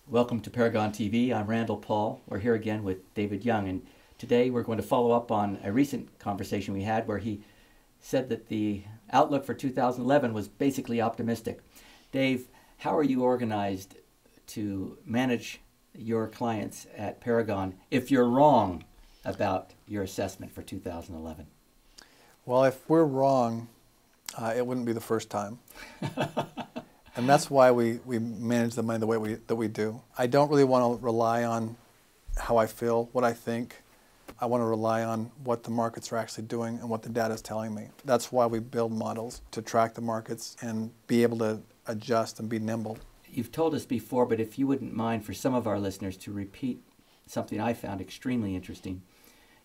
Welcome to Paragon TV. I'm Randall Paul. We're here again with David Young, and today we're going to follow up on a recent conversation we had where he said that the outlook for 2011 was basically optimistic. Dave, how are you organized to manage your clients at Paragon if you're wrong about your assessment for 2011? Well, if we're wrong, it wouldn't be the first time. And that's why we manage the money the way that we do. I don't really want to rely on how I feel, what I think. I want to rely on what the markets are actually doing and what the data is telling me. That's why we build models, to track the markets and be able to adjust and be nimble. You've told us before, but if you wouldn't mind for some of our listeners to repeat something I found extremely interesting.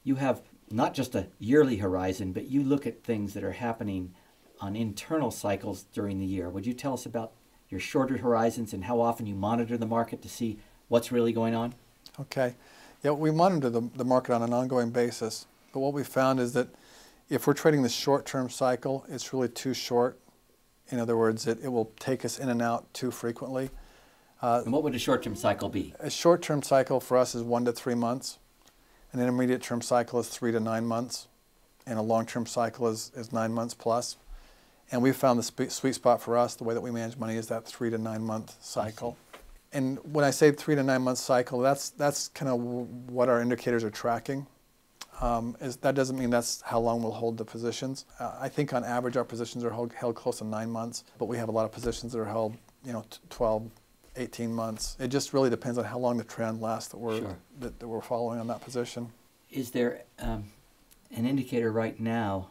You have not just a yearly horizon, but you look at things that are happening on internal cycles during the year. Would you tell us about your shorter horizons and how often you monitor the market to see what's really going on? Okay. Yeah, we monitor the market on an ongoing basis, but what we found is that if we're trading the short-term cycle, it's really too short. In other words, it will take us in and out too frequently. And what would a short-term cycle be? A short-term cycle for us is 1 to 3 months. An intermediate-term cycle is 3 to 9 months. And a long-term cycle is 9 months plus. And we found the sweet spot for us, the way that we manage money, is that 3 to 9 month cycle. And when I say 3 to 9 month cycle, that's kind of what our indicators are tracking. That doesn't mean that's how long we'll hold the positions. I think on average our positions are held close to 9 months, but we have a lot of positions that are held, 12, 18 months. It just really depends on how long the trend lasts that we're following on that position. Is there an indicator right now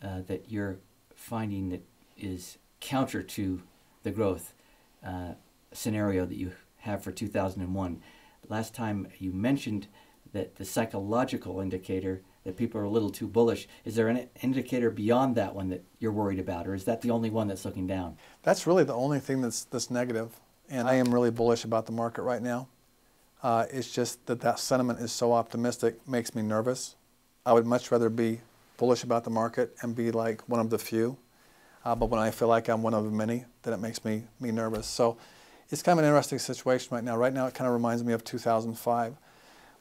that you're finding that is counter to the growth scenario that you have for 2001? Last time you mentioned that the psychological indicator that people are a little too bullish. Is there an indicator beyond that one that you're worried about, or is that the only one that's looking down? That's really the only thing that's negative, and I am really bullish about the market right now. It's just that sentiment is so optimistic, makes me nervous. I would much rather be bullish about the market and be like one of the few, but when I feel like I'm one of the many, then it makes me nervous. So it's kind of an interesting situation right now. Right now it kind of reminds me of 2005.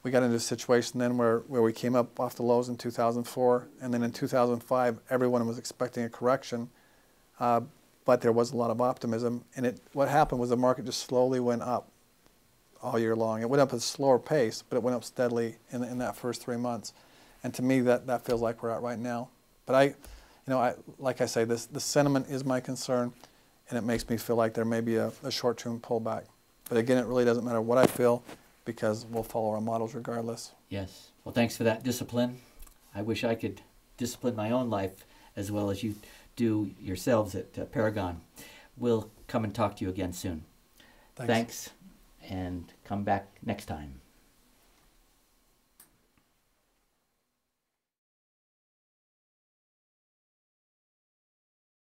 We got into a situation then where we came up off the lows in 2004, and then in 2005 everyone was expecting a correction, but there was a lot of optimism, and what happened was the market just slowly went up all year long. It went up at a slower pace, but it went up steadily in that first 3 months. And to me, that feels like we're at right now. But like I say, the sentiment is my concern, and it makes me feel like there may be a short-term pullback. But again, it really doesn't matter what I feel, because we'll follow our models regardless. Yes. Well, thanks for that discipline. I wish I could discipline my own life as well as you do yourselves at Paragon. We'll come and talk to you again soon. Thanks, and come back next time.